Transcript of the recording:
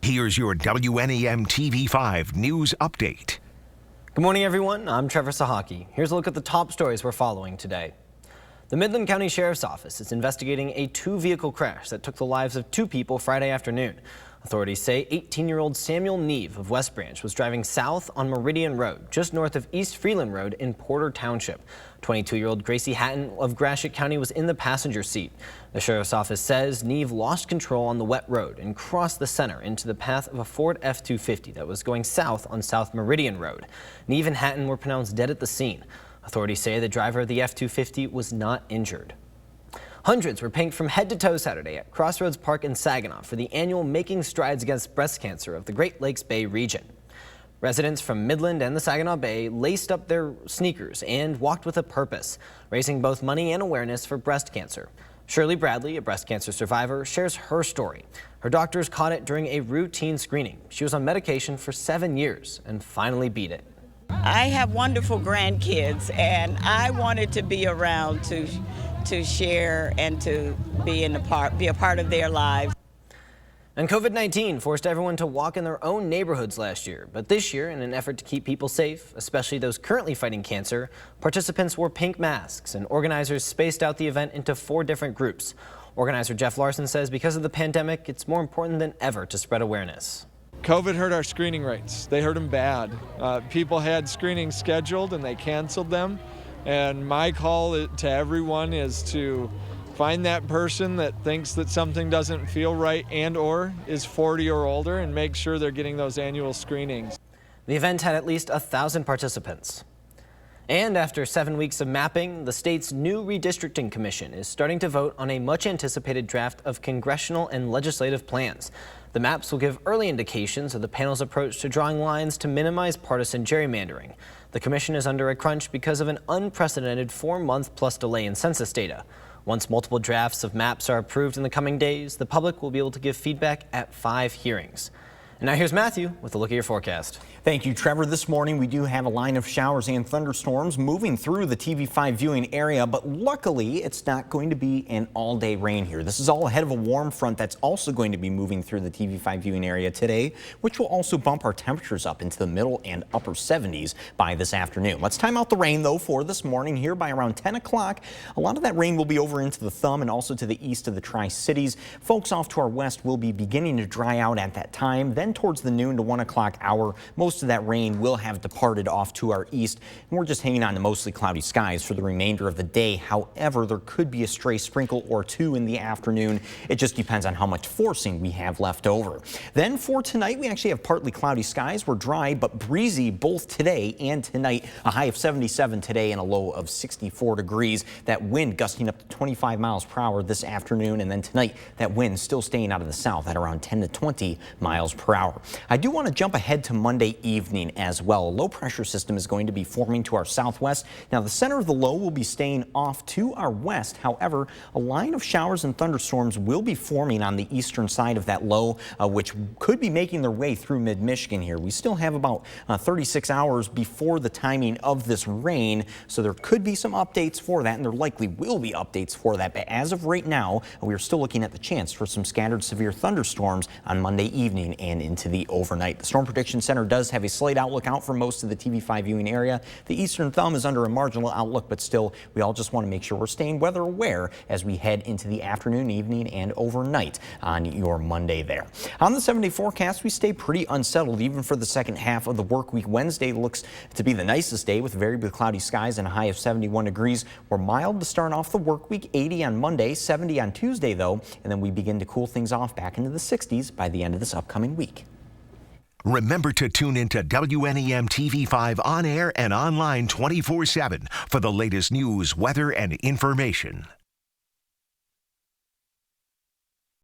Here's your WNEM TV5 news update. Good morning, everyone. I'm Trevor Sahaki. Here's a look at the top stories we're following today. The Midland County Sheriff's Office is investigating a two-vehicle crash that took the lives of two people Friday afternoon. Authorities say 18-year-old Samuel Neve of West Branch was driving south on Meridian Road, just north of East Freeland Road in Porter Township. 22-year-old Gracie Hatton of Gratiot County was in the passenger seat. The Sheriff's Office says Neve lost control on the wet road and crossed the center into the path of a Ford F-250 that was going south on South Meridian Road. Neve and Hatton were pronounced dead at the scene. Authorities say the driver of the F-250 was not injured. Hundreds were pinked from head to toe Saturday at Crossroads Park in Saginaw for the annual Making Strides Against Breast Cancer of the Great Lakes Bay region. Residents from Midland and the Saginaw Bay laced up their sneakers and walked with a purpose, raising both money and awareness for breast cancer. Shirley Bradley, a breast cancer survivor, shares her story. Her doctors caught it during a routine screening. She was on medication for 7 years and finally beat it. I have wonderful grandkids, and I wanted to be around to share and to be a part of their lives. And COVID-19 forced everyone to walk in their own neighborhoods last year. But this year, in an effort to keep people safe, especially those currently fighting cancer, participants wore pink masks and organizers spaced out the event into 4 different groups. Organizer Jeff Larson says because of the pandemic, it's more important than ever to spread awareness. COVID hurt our screening rates. They hurt them bad. People had screenings scheduled and they canceled them. And my call to everyone is to find that person that thinks that something doesn't feel right and or is 40 or older and make sure they're getting those annual screenings. The event had at least 1,000 participants. And after 7 weeks of mapping, the state's new Redistricting Commission is starting to vote on a much-anticipated draft of congressional and legislative plans. The maps will give early indications of the panel's approach to drawing lines to minimize partisan gerrymandering. The commission is under a crunch because of an unprecedented 4-month-plus delay in census data. Once multiple drafts of maps are approved in the coming days, the public will be able to give feedback at 5 hearings. And now here's Matthew with a look at your forecast. Thank you, Trevor. This morning we do have a line of showers and thunderstorms moving through the TV5 viewing area, but luckily it's not going to be an all-day rain here. This is all ahead of a warm front that's also going to be moving through the TV5 viewing area today, which will also bump our temperatures up into the middle and upper 70s by this afternoon. Let's time out the rain, though, for this morning here by around 10 o'clock. A lot of that rain will be over into the thumb and also to the east of the Tri-Cities. Folks off to our west will be beginning to dry out at that time. Then towards the noon to 1 o'clock hour, most of that rain will have departed off to our east, and we're just hanging on to mostly cloudy skies for the remainder of the day. However, there could be a stray sprinkle or two in the afternoon. It just depends on how much forcing we have left over. Then for tonight, we actually have partly cloudy skies. We're dry but breezy both today and tonight. A high of 77 today and a low of 64 degrees. That wind gusting up to 25 miles per hour this afternoon, and then tonight that wind still staying out of the south at around 10 to 20 miles per hour. I do want to jump ahead to Monday evening as well. A low pressure system is going to be forming to our southwest. Now the center of the low will be staying off to our west. However, a line of showers and thunderstorms will be forming on the eastern side of that low, which could be making their way through mid-Michigan here. We still have about 36 hours before the timing of this rain, so there could be some updates for that, and there likely will be updates for that. But as of right now, we are still looking at the chance for some scattered severe thunderstorms on Monday evening and into the overnight. The Storm Prediction Center does have a slight outlook out for most of the TV5 viewing area. The eastern thumb is under a marginal outlook, but still, we all just want to make sure we're staying weather aware as we head into the afternoon, evening, and overnight on your Monday there. On the 7-day forecast, we stay pretty unsettled even for the second half of the work week. Wednesday looks to be the nicest day with variably cloudy skies and a high of 71 degrees. We're mild to start off the work week, 80 on Monday, 70 on Tuesday though, and then we begin to cool things off back into the 60s by the end of this upcoming week. Remember to tune into WNEM TV5 on air and online 24/7 for the latest news, weather, and information.